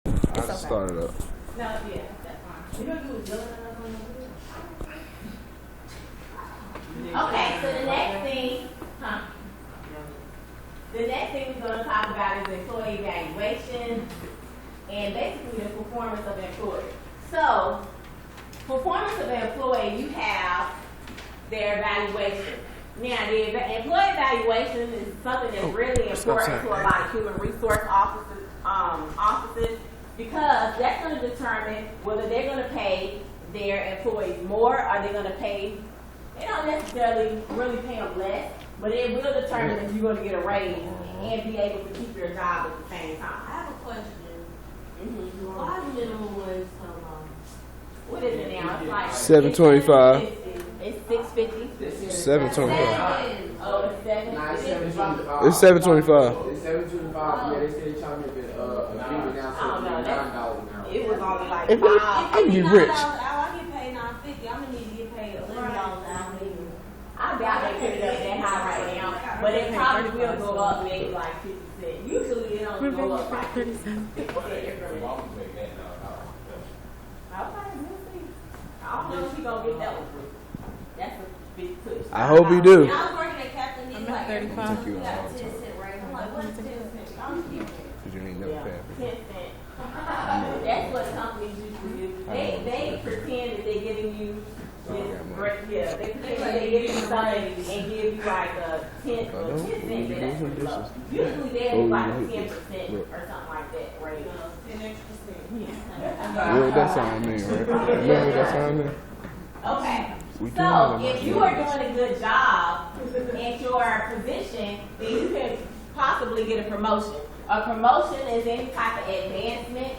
I just started up. No, yeah, that's fine. You know you was yelling at us on the video? Okay, so the next thing, the next thing we're going to talk about is employee evaluation and basically the performance of the employee. So, performance of an employee, you have their evaluation. Now, the employee evaluation is something that's really important to a lot of human resource offices because that's going to determine whether they're going to pay their employees more or they're going to pay, they don't necessarily really pay them less, but it will determine if you're going to get a raise and be able to keep your job at the same time. I have a question. Why minimum wage so long? What is it now? It's like $7.25. It's $6.50. $7.25. Oh, it's $7.50. It's $7.25. It's $7.25. Yeah, they said they charge me a bit now, so $9 now. It was only like If $5. I can get rich. I get paid $9.50. I'm gonna need to get paid $11 an hour. I doubt they put it up that high right now, but it probably will go up maybe like 50 cents. Usually it don't go up like 50 cents. Okay, we'll see. I don't know if he's gonna get that one through. That's a big push. I hope he do. I was working at Captain Lee, like, 35. we got a 10-cent raise. I'm like, what's 10 cents? I'm kidding. Because you ain't never Yeah, paid 10 cents. That's what companies usually do. They pretend that they're giving you this great, yeah, they pretend that they're giving you something and give you like a 10 or 10 cent. But that's too low. Usually they do like a 10% or something like that raise. 10 extra cents. You know what that sound mean, right? You know what that sound mean? Okay. We do So have a if you are doing a good job at your position, then you can possibly get a promotion. A promotion is any type of advancement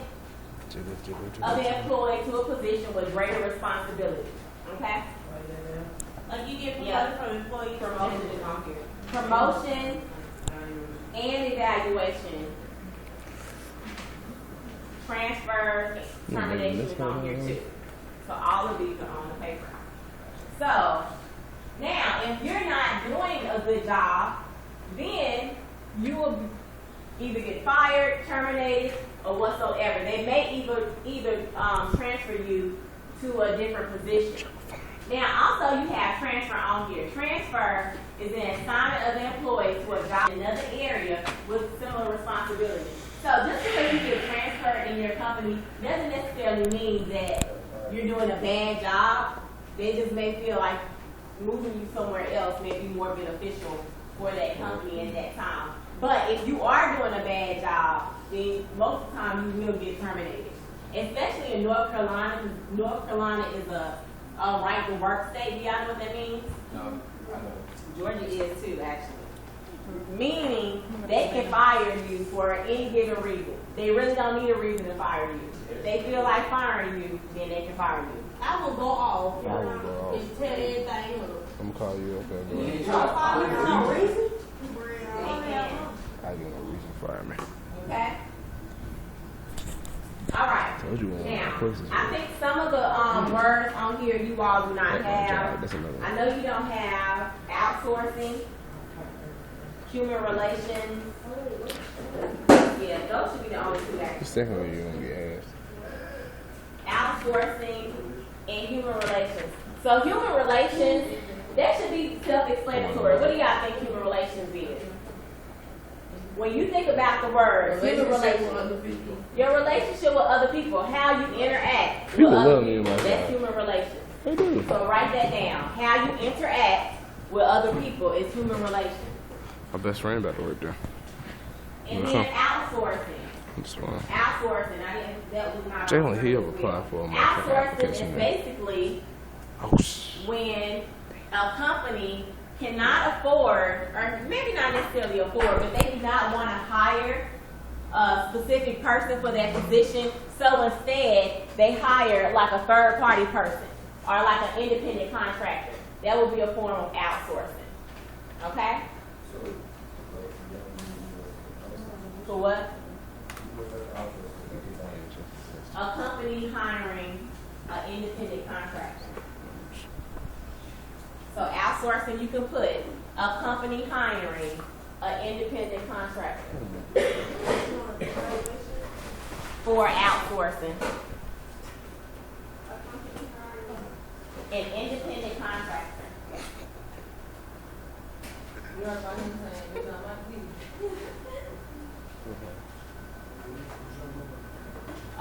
of the employee to a position with greater responsibility. Okay? Like you get Yeah. promoted from employee Promotion promotion. is on here. Promotion and evaluation. Transfer, termination is on here too. So all of these are on the paper. So now, if you're not doing a good job, then you will either get fired, terminated, or whatsoever. They may either transfer you to a different position. Now, also you have transfer on here. Transfer is an assignment of the employee to a job in another area with similar responsibilities. So just because you get transferred in your company doesn't necessarily mean that you're doing a bad job. They just may feel like moving you somewhere else may be more beneficial for that company at that time. But if you are doing a bad job, then most of the time you will get terminated. Especially in North Carolina, because North Carolina is a right to work state. Do y'all know what that means? No, I know. Georgia is too, actually. Meaning they can fire you for any given reason. They really don't need a reason to fire you. If they feel like firing you, then they can fire you. I will go off. I will go off. And tell everything up. I'm gonna call you, okay, You bro. ain't trying to fire me for no reason? They can. I get no reason to fire me. Okay? All right. Told you one of my Now, questions. I think some of the words on here you all do not have. That's another one. I know you don't have outsourcing, human relations. Yeah, those should be the only two The actually. second one you're gonna get asked. Outsourcing and human relations. So human relations, that should be self-explanatory. What do y'all think human relations is? When you think about the word human relations, your relationship with other people, how you interact People with other love me in people, my that's job. human relations. They do. So write that down. How you interact with other people is human relations. My best friend about to work there. And Okay. then outsourcing. That's fine. Outsourcing, that was not. Jalen on Hill purpose. applied for my Outsourcing application, is man. basically Oh, shit. when a company cannot afford, or maybe not necessarily afford, but they do not want to hire a specific person for that position. So instead, they hire like a third party person or like an independent contractor. That would be a form of outsourcing. Okay? For what? A company hiring an independent contractor. So outsourcing, you can put a company hiring an independent contractor. for outsourcing. An independent contractor. You are about him saying it's not my people.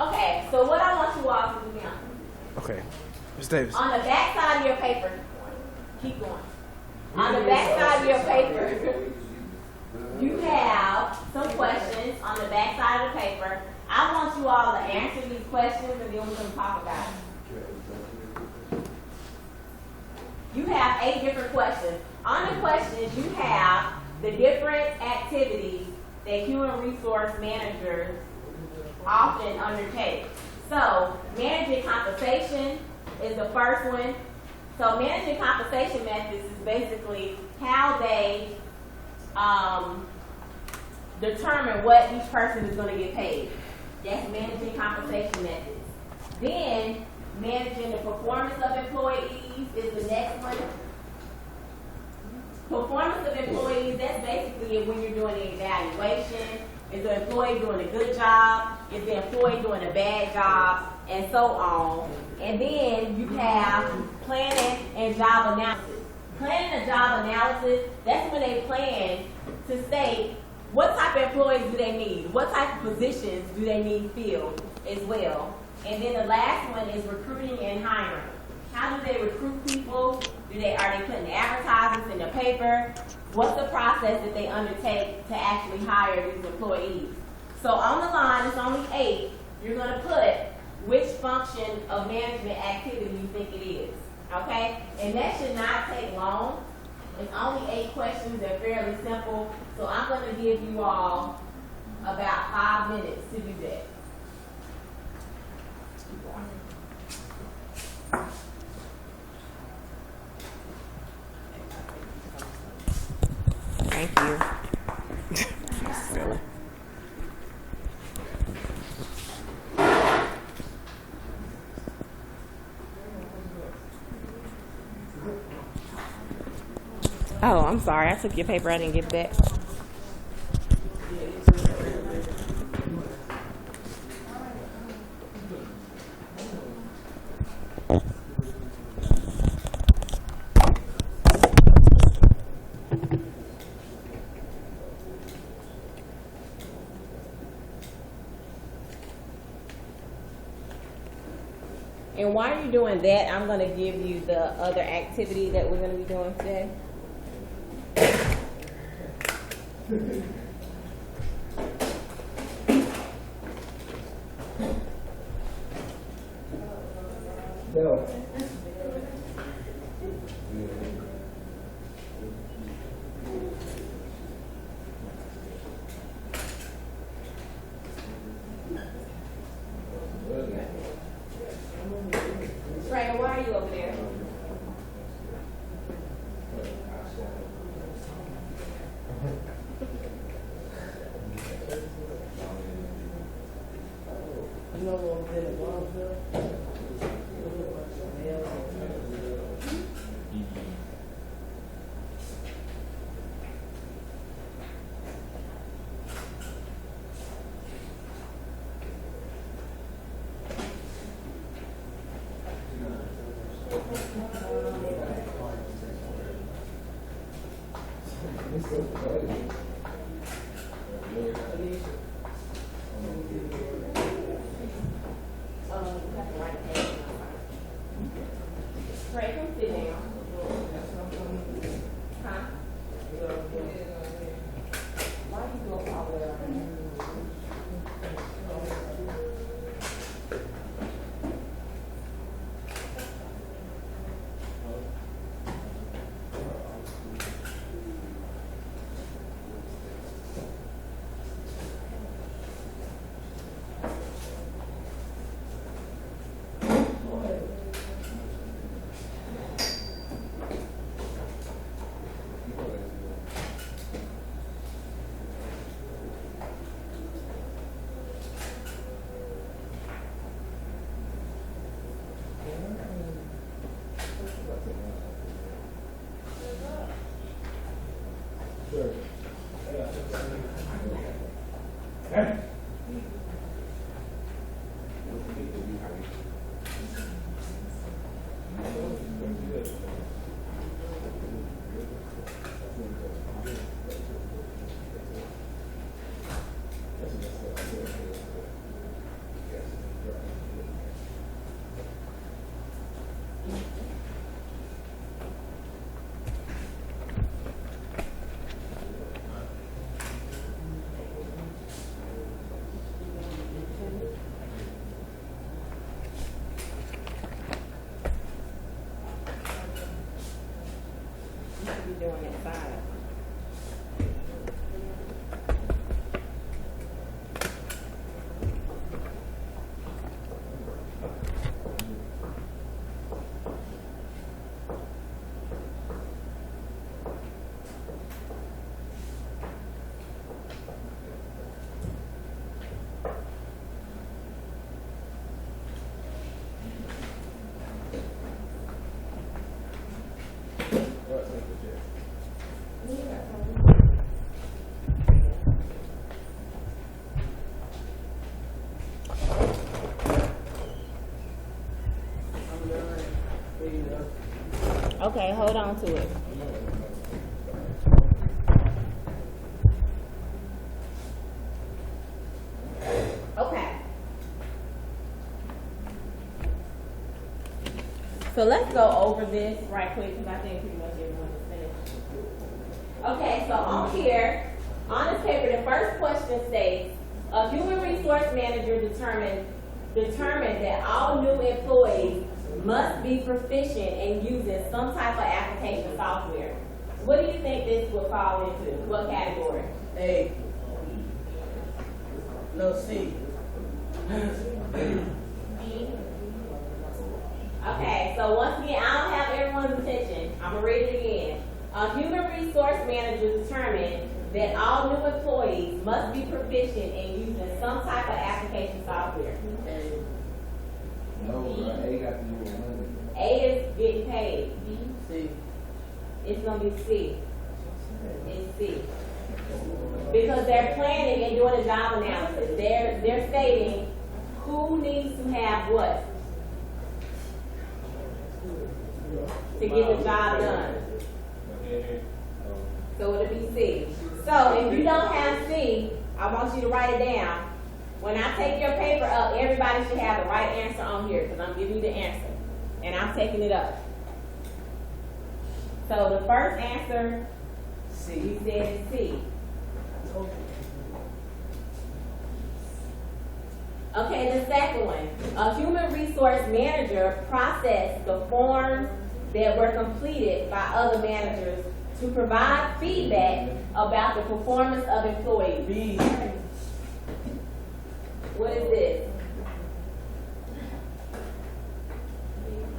Okay, so what I want you all to do now. Okay. Ms. Davis. On the back side of your paper, keep going. On the back side of your paper, you have some questions on the back side of the paper. I want you all to answer these questions and then we're going to talk about it. You have 8 different questions. On the questions, you have the different activities that human resource managers often undertake. So, managing compensation is the first one. So, managing compensation methods is basically how they determine what each person is going to get paid. That's managing compensation methods. Then, managing the performance of employees is the next one. Performance of employees, that's basically when you're doing an evaluation. Is the employee doing a good job? Is the employee doing a bad job? And so on. And then you have planning and job analysis. Planning and job analysis, that's when they plan to state what type of employees do they need? What type of positions do they need filled as well? And then the last one is recruiting and hiring. How do they recruit people? Are they putting advertisements in the paper? What's the process that they undertake to actually hire these employees? So on the line, it's only 8. You're going to put which function of management activity you think it is. Okay? And that should not take long. It's only 8 questions. They're fairly simple. So I'm going to give you all about 5 minutes to do that. Thank you. Oh, I'm sorry. I took your paper. I didn't give it back. And while you're doing that, I'm going to give you the other activity that we're going to be doing today. No. Trey, why are you over there? Trey, come sit down. Huh? Why you go all the way up? Okay, hold on to it. Okay. So let's go over this right quick because I think pretty much everyone is finished. Okay, so on here, on this paper, the first question states, a human resource manager determined that all new employees must be proficient in using some type of application software. What do you think this would fall into? What category? A. No, C. Okay, so once again, I don't have everyone's attention. I'm gonna read it again. A human resource manager determined that all new employees must be proficient in using some type of application software. No, A got to do with money. A is getting paid. C. It's gonna be C. It's C. Because they're planning and doing a job analysis. They're stating who needs to have what to get the job done. So it'll be C. So if you don't have C, I want you to write it down. When I take your paper up, everybody should have the right answer on here because I'm giving you the answer. And I'm taking it up. So the first answer, C. you said is C. Okay, the second one. A human resource manager processed the forms that were completed by other managers to provide feedback about the performance of employees. B. What is this?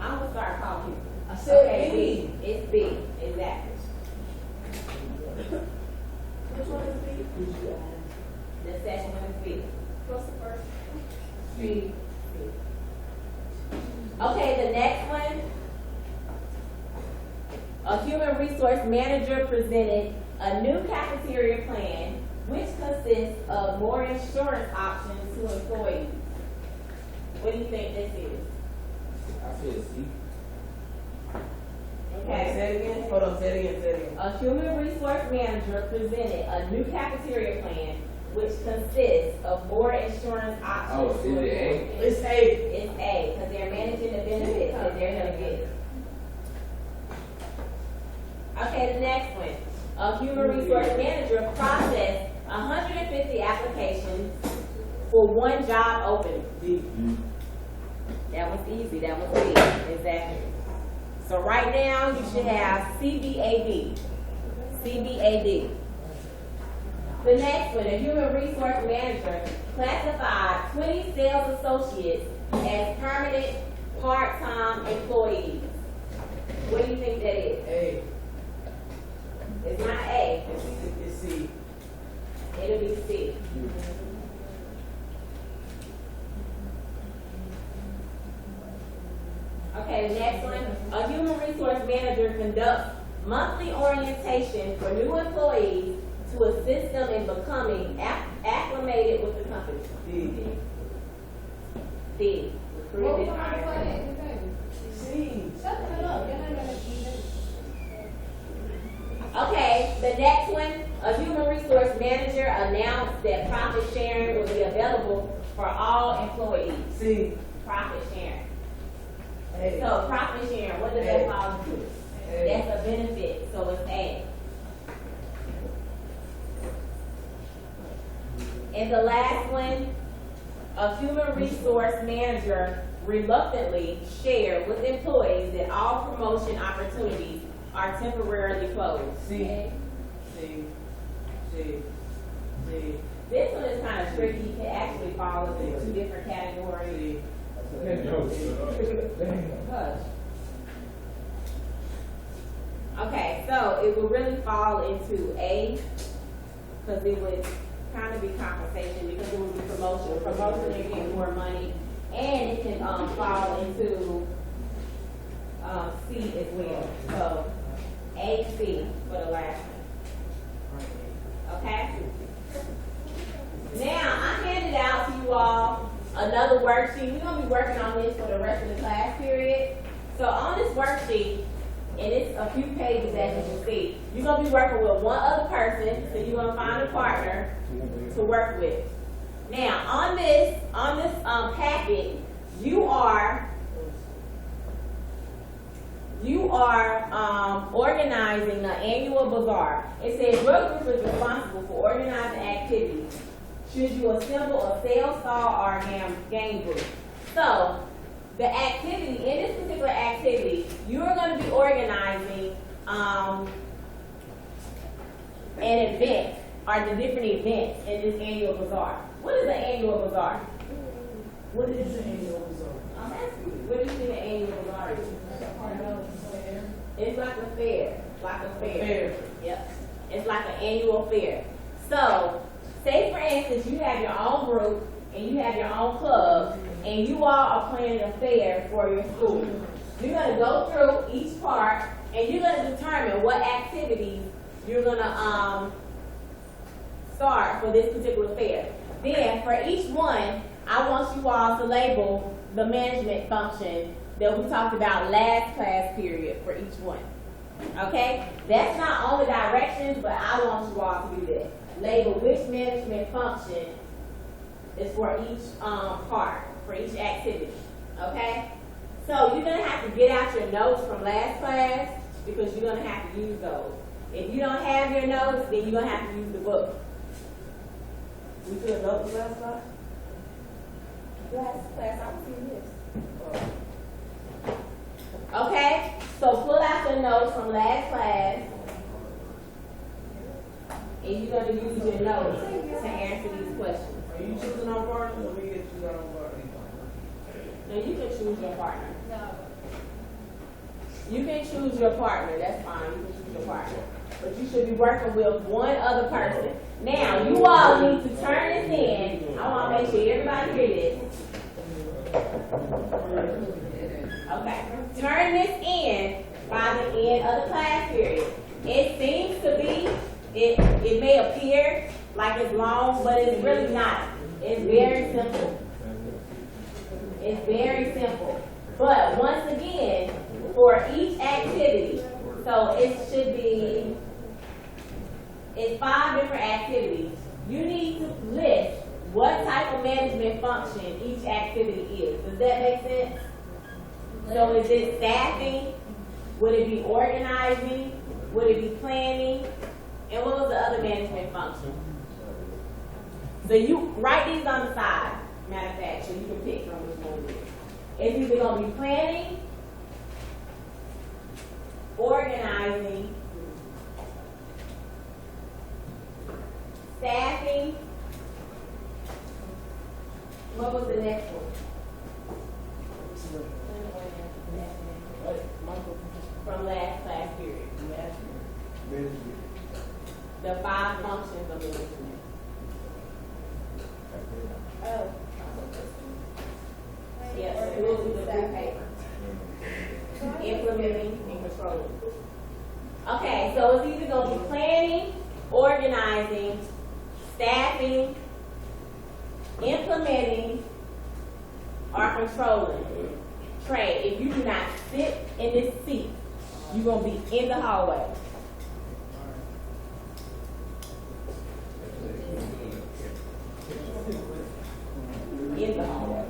I'm gonna start calling you. I said Okay, B. B. It's B. Exactly. Which one is B? The second one is B. What's the first? B. Okay, the next one. A human resource manager presented a new cafeteria plan which consists of more insurance options to employees. What do you think this is? I said C. Okay. Say it again. Hold on, say it again. A human resource manager presented a new cafeteria plan which consists of more insurance options. Oh, is to it A? employees. It's A. It's A, because they're managing the benefits that they're gonna get. Okay, the next one. A human resource manager processed 150 applications for one job opening. D. That was easy, that was B, exactly. So right now, you should have CBAD. CBAD. The next one, a human resource manager classified 20 sales associates as permanent part-time employees. What do you think that is? A. It's not A. It's C. It'll be C. Okay, the next one. A human resource manager conducts monthly orientation for new employees to assist them in becoming acclimated with the company. D. D. Recruited and hired. C. Okay, the next one, a human resource manager announced that profit sharing will be available for all employees. C. Profit sharing. A. So profit sharing, what does that fall into? That's a benefit, so it's A. And the last one, a human resource manager reluctantly shared with employees that all promotion opportunities are temporarily closed. C. C. C. C. This one is kind of tricky. It actually falls into two different categories. Hush. Okay, so it would really fall into A, because it would kind of be compensation, because it would be promotion. Promotion, they get more money, and it can fall into C as well. So A, C for the last one. Okay? Now, I handed out to you all another worksheet. We're going to be working on this for the rest of the class period. So on this worksheet, and it's a few pages as you can see. You're gonna be working with one other person, so you're gonna find a partner to work with. Now, on this packet, you are organizing the annual bazaar. It says your group is responsible for organizing activities. Should you assemble a sales stall or a game group? So, the activity, in this particular activity, you're going to be organizing an event or the different events in this annual bazaar. What is an annual bazaar? What is an annual result? I'm asking you, what do you think an annual bazaar is? It's like a fair. Like a fair. Yep. It's like an annual fair. So, say for instance, you have your own group and you have your own club, and you all are planning a fair for your school. You're going to go through each part, and you're going to determine what activities you're going to start for this particular fair. Then, for each one, I want you all to label the management function that we talked about last class period for each one. Okay? That's not only directions, but I want you all to do that. Label which management function is for each part, for each activity. Okay? So you're going to have to get out your notes from last class because you're going to have to use those. If you don't have your notes, then you're going to have to use the book. We took notes last class? Last class, I was seeing this. Okay? So pull out your notes from last class. And you're going to use your notes to answer these questions. Are you choosing our partner or we get to choose our own partner? No, you can choose your partner. You can choose your partner. That's fine. You can choose your partner. But you should be working with one other person. Now, you all need to turn this in. I want to make sure everybody hear this. Okay. Turn this in by the end of the class period. It seems to be, it may appear like it's long, but it's really not. It's very simple. It's very simple. But once again, for each activity, so it should be, it's 5 different activities. You need to list what type of management function each activity is. Does that make sense? So is it staffing? Would it be organizing? Would it be planning? And what was the other management function? So you write these on the side, matter of fact, so you can pick from which one it is. It's either going to be planning, organizing, staffing. What was the next one? From last class period. The 5 functions of management. Oh. Yes, we'll do the paper. Implementing and controlling. Okay, so it's either going to be planning, organizing, staffing, implementing, or controlling. Trey, if you do not sit in this seat, you're going to be in the hallway. In the hallway.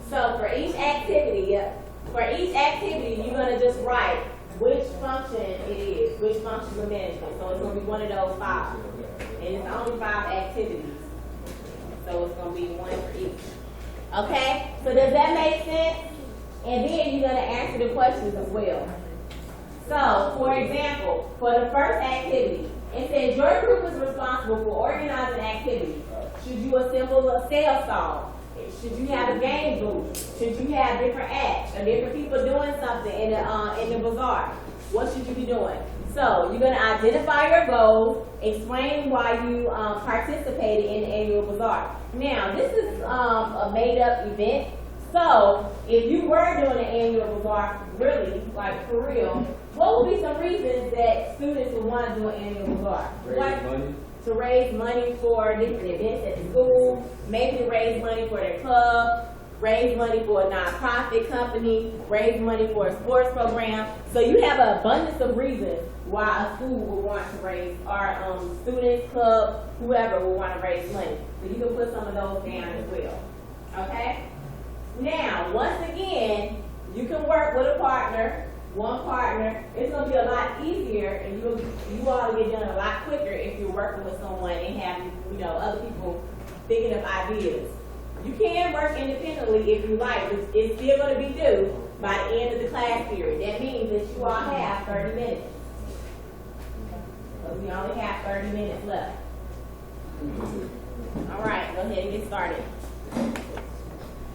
So for each activity, you're going to just write which function it is, which function of management. So it's going to be one of those 5. And it's only 5 activities. So it's going to be 1 for each. Okay? So does that make sense? And then you're going to answer the questions as well. So, for example, for the first activity, it says your group is responsible for organizing activities. Should you assemble a sales stall? Should you have a game booth? Should you have different acts or different people doing something in the bazaar? What should you be doing? So you're going to identify your goals, explain why you participated in the annual bazaar. Now, this is a made-up event. So if you were doing an annual bazaar, really, like for real, what would be some reasons that students would want to do an annual bazaar? Raise money. To raise money for different events at the school, maybe to raise money for their club, raise money for a nonprofit company, raise money for a sports program. So you have an abundance of reasons why a school would want to raise, or students club, whoever will want to raise money. So you can put some of those down as well. Okay? Now, once again, you can work with a partner, one partner. It's going to be a lot easier, and you all get done a lot quicker if you're working with someone and having, other people thinking of ideas. You can work independently if you like, but it's still going to be due by the end of the class period. That means that you all have 30 minutes. So we only have 30 minutes left. All right, go ahead and get started.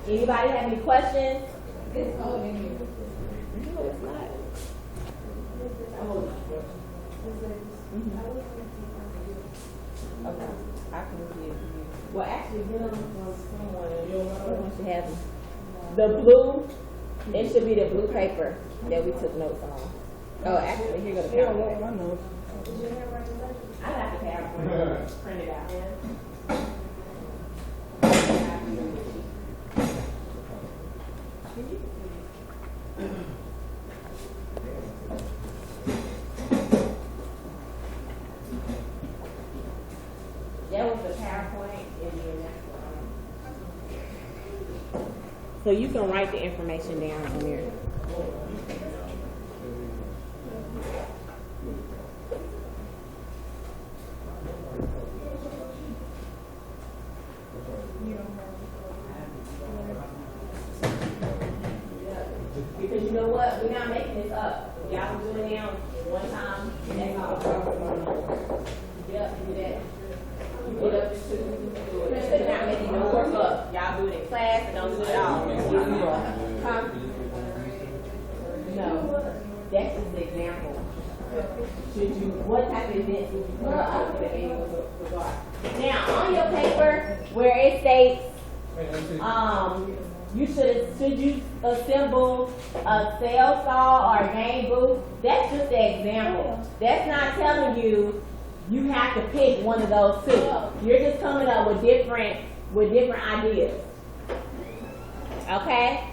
Anybody have any questions? It's cold in here. No, it's not. Okay, I can give you. Well, actually, get on someone should have the blue. It should be the blue paper that we took notes on. Oh, actually, here go the PowerPoint. I got the PowerPoint printed out. That was the PowerPoint, and then that's so you can write the information down on there. Because you know what? We're not making this up. Y'all can do it now one time, and that's all. Yep, do that. You get up to we're not making no work up. Y'all do it in class and don't do it at all. Huh? No. That's just an example. What type of events would you put up with the annual regard? Now, on your paper, where it states, should you assemble a sales stall or a game booth? That's just an example. That's not telling you you have to pick one of those two. You're just coming up with different ideas. Okay?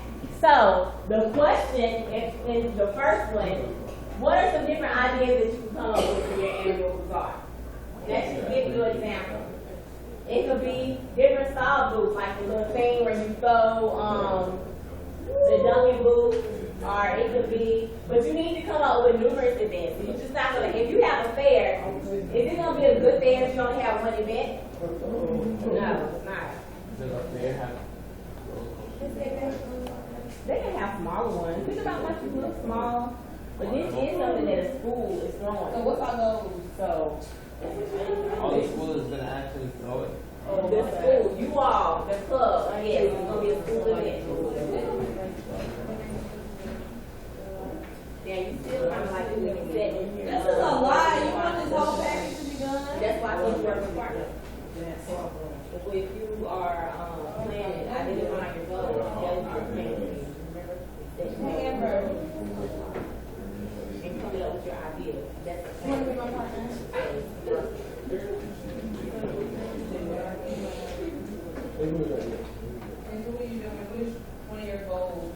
So the question in the first one, what are some different ideas that you can come up with for your annual bazaar? Let's just give you an example. It could be different style booths, like the little thing where you throw the Dunkin' booth, or it could be, but you need to come up with numerous events. You're just not gonna, if you have a fair, is it gonna be a good fair if you only have one event? No, it's not. They can have smaller ones. Think about what you look small, but this is something that a school is throwing. So what's our goal? So, all the school is gonna actually throw it. the school, you all, the club, yes, it's gonna be a school event. Yeah, you still kind of like doing it. This is a lie. You want this whole package to be done? That's why we work with partners. If you are planning, identifying your goals, that is your planning. And coming up with your ideas. That's the You want to be my partner? And who are you doing? Which one of your goals?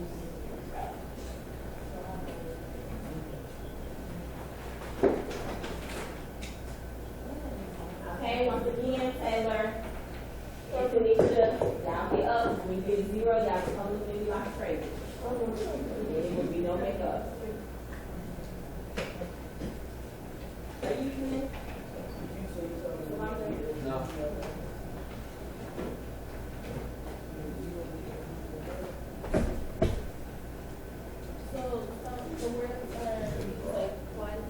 Okay, once again, Taylor, and Tanisha, y'all get up. When you get 0, y'all come with me like crazy. There will be no makeup. Are you using it? No. So we're like one.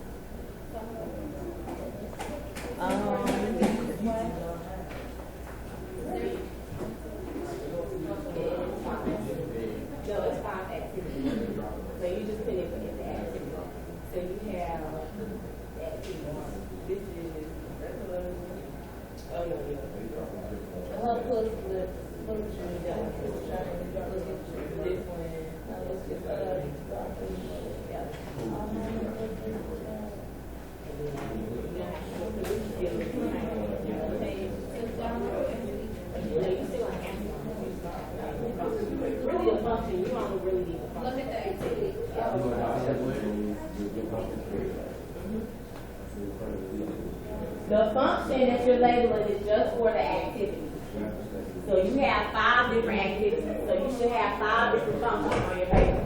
No, it's 5 activities. So you just put it in the activity. So you have activity. This is regular. Oh, no, yeah. Help us with This one, let's just, yeah. function, you don't really need the Look function. at the activity. The function that you're labeling is just for the activity. So you have 5 different activities. So you should have 5 different functions on your paper.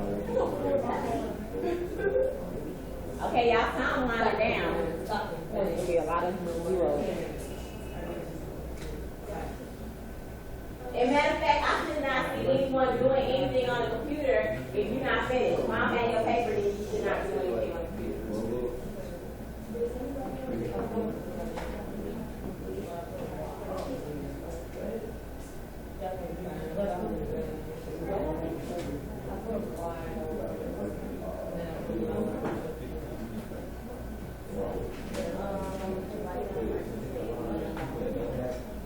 Okay, y'all time line it down. There's gonna be a lot of zeros. As a matter of fact, I should not see anyone doing anything on the computer if you're not finished. If I'm at your paper, then you should not do anything on the computer.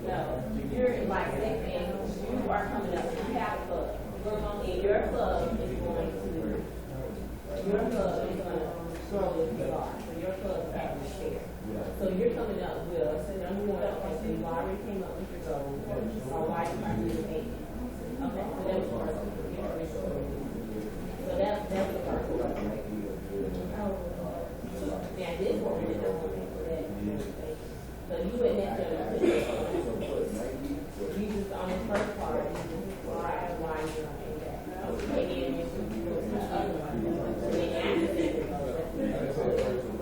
No, you're like saying you are coming up. You have a club. And your club is going to grow with your art. So your club is having a share. So you're coming up with, so number one, okay, you already came up with your goal. So why you are doing 8? Okay, so that was the first one. So that's the first one. Now this one is the one that so you wouldn't necessarily put this on. You just on the first part, you just why you're doing that. And then you do the other one. And then after that,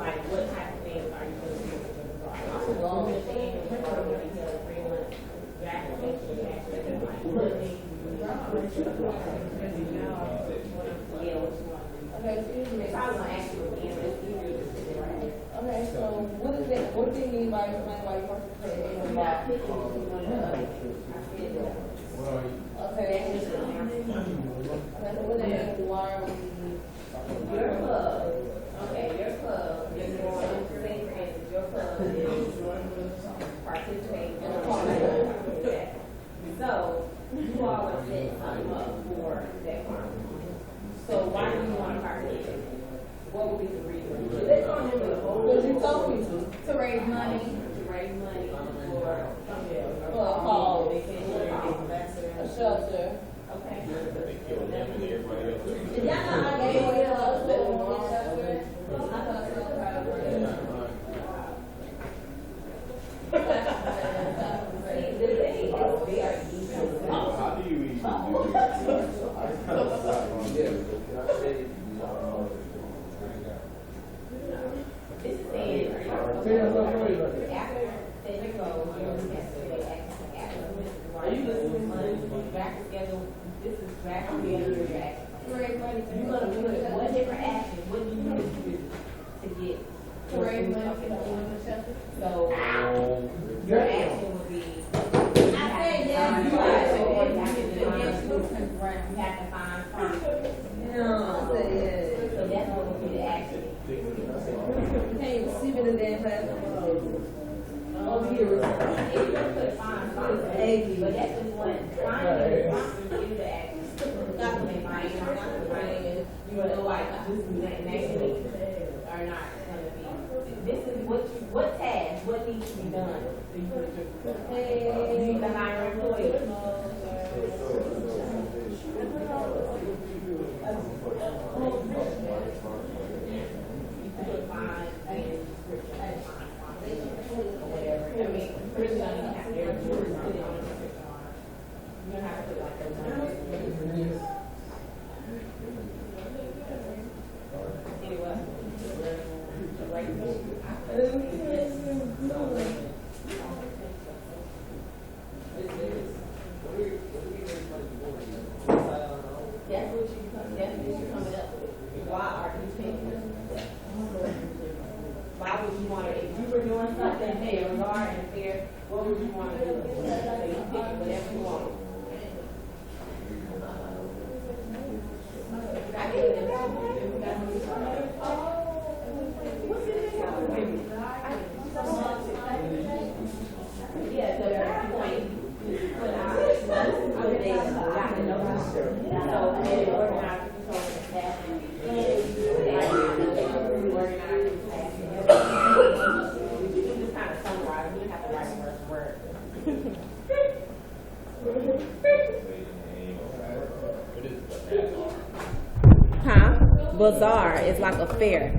like what type of things are you going to do with the bar? Also, long as the end of the bar will be held 3 months. Your application is actually like what things you do. Yeah, what you want to do. Okay, excuse me. If I was going to ask you again, but it's easier to sit there right here. Okay, so what is it? What do you mean by explain why you participate in the You're not bar? picking one of the other. I said that. Okay, okay, so what is it? Why are we? Your club, okay, your club is going to say, for instance, your club is participate in a farm. So, you all are setting something up for that farm. So, why do you want to participate? What would be the reason? Because you told me to raise money To raise money for something else. for a call, A a shelter. Okay. Did y'all know I gave away a shelter? I thought so. See, the thing is very easy. How do you even do This is saying, after setting goals, you have to say after. Are you listening to back together? This is back together your action. To raise money. You're gonna put what different actions, what do you need to do to get? To raise money for the shelter. So, your action would be. I said yes. You have to Right. find funds. No, I said yes. So that's what would be the action. You can't even see me the damn class. Over here. If you're gonna put find funds, but that's just one. Finding is the action. Document finding, you know, like, this is next week are not gonna be. This is what task, what needs to be done. So you put your, you need to hire employees. You could find a description, or whatever. I mean, first you don't even have to put it on a description line. You don't have to put like those. Anyway. That's what you're coming up with. Why are you thinking? Why would you want to, if you were doing something fair, regard and fair, what would you want to do? So you pick whatever you want. I gave it to you. What's in this yeah, so at that point, you put out, put they got the notice. So they organize the control of the staff. Organize the staff. You can just kind of summarize. You don't have to write word for word. What is the bazaar is like a fair.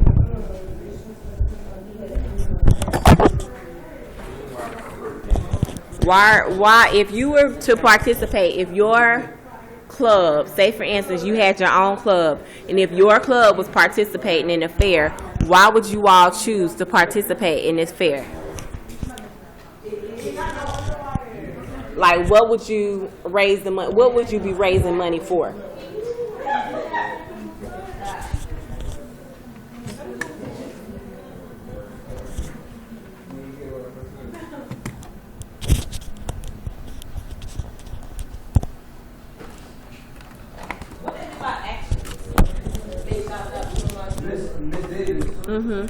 Why, if you were to participate, if your club, say for instance, you had your own club, and if your club was participating in a fair, why would you all choose to participate in this fair? Like, what would you raise the money? What would you be raising money for? Mm-hmm.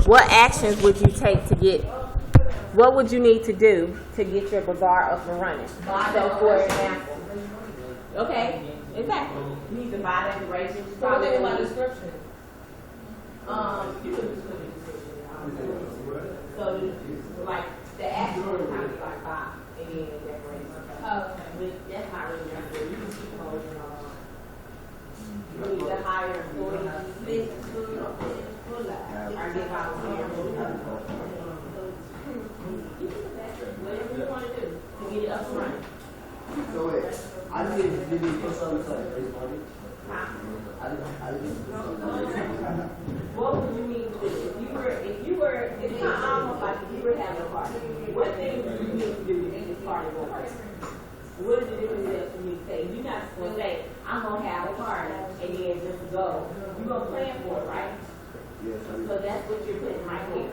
What actions would you take to get, what would you need to do to get your bazaar up and running? So for example, okay, exactly. You need to buy decorations. So what is my description? You could just put a description. So like the action would kind of like buy and then decorate. But that's not really necessary. You can keep clothes and all. You need to hire employees. Or get volunteers. Whatever you want to do to get it up and running. So wait, I didn't put something like raise money. What would you need to do if you were? It's not almost like if you were having a party. What things do you need to do to make this party go? What is the difference for me to say? You're not going to say I'm gonna have a party and then just go. You're gonna plan for it, right? Yes, So that's what you're putting right here.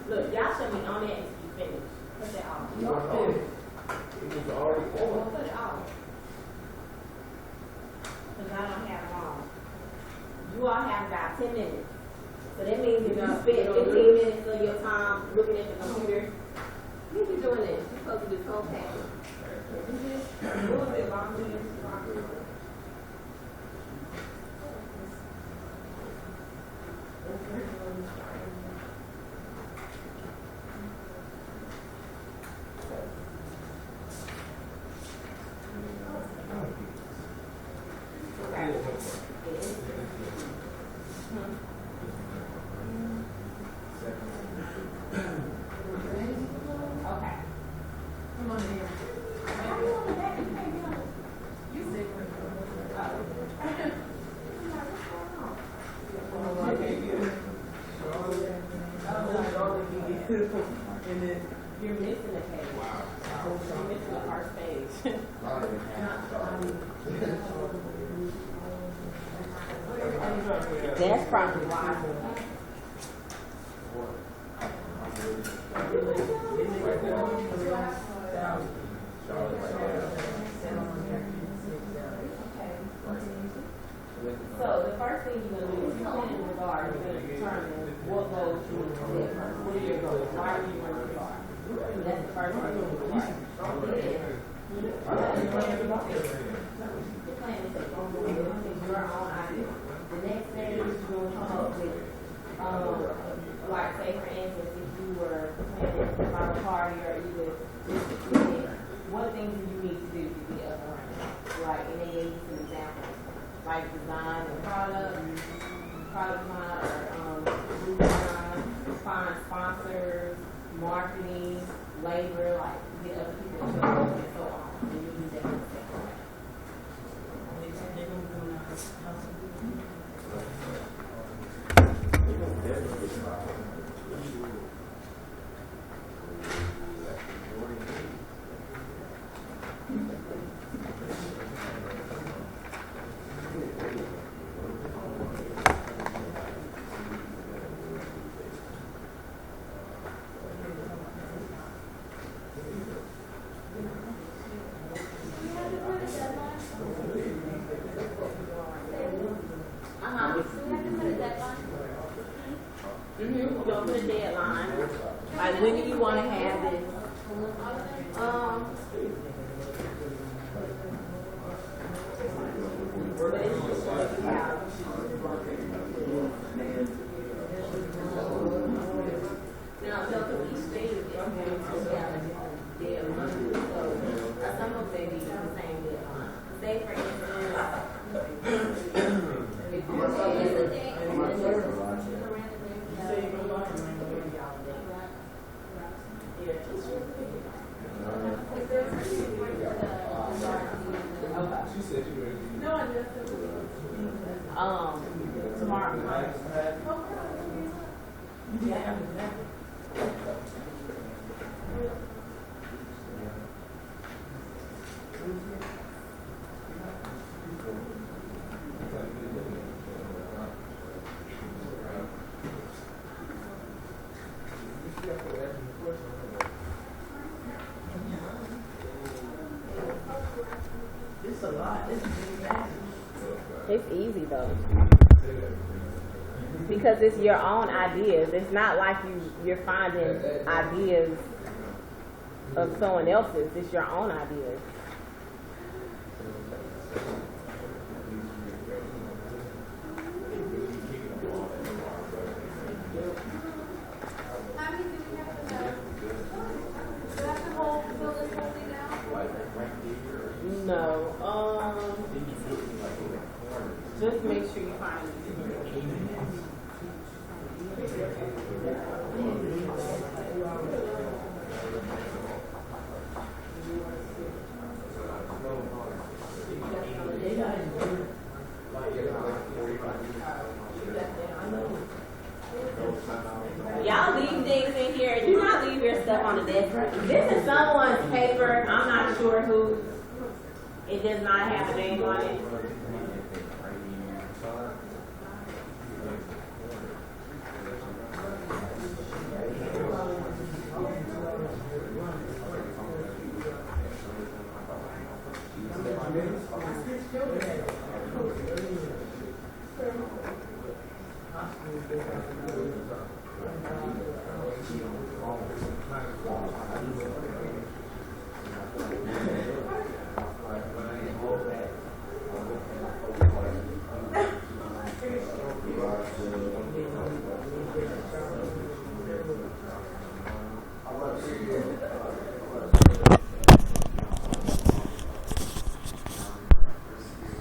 Look, y'all should be on it until you finish. Put that off. It was already on. Put it off. Because I don't have it on. You all have about 10 minutes. So that means if you spend 15 minutes of your time looking at the computer, you be doing this. supposed to do this whole package. Okay. Come on here. You're missing a page. Wow. You're missing the first page. That's probably why. So the first thing you're going to do is you plan in regard, you're going to determine what goals you want to set first. What are your goals? Why are you running regard? That's the first thing you're going to do. The plan is your own idea. The next thing is you're going to come up with, like say for instance, if you were planning about a party or either what things do you need to do to be up and running? Like, and they gave you some examples. Like design and product line, or group design, find sponsors, marketing, labor, like get other people involved and so on. And you use that in the second way. We're gonna put a deadline. Like, when do you want to have this? But it's just like you have. Now, so each state is going to have a different deadline. So some of them may be the same deadline. Say, for instance, if you say tomorrow. It's a lot. It's easy though, because it's your own ideas. It's not like you're finding ideas of someone else's. It's your own ideas. How many do we have to have? Do I have to fill this whole thing out? No. Just make sure you find it. Y'all leave things in here. Do not leave your stuff on the desk. This is someone's paper. I'm not sure who. It does not have a name on it.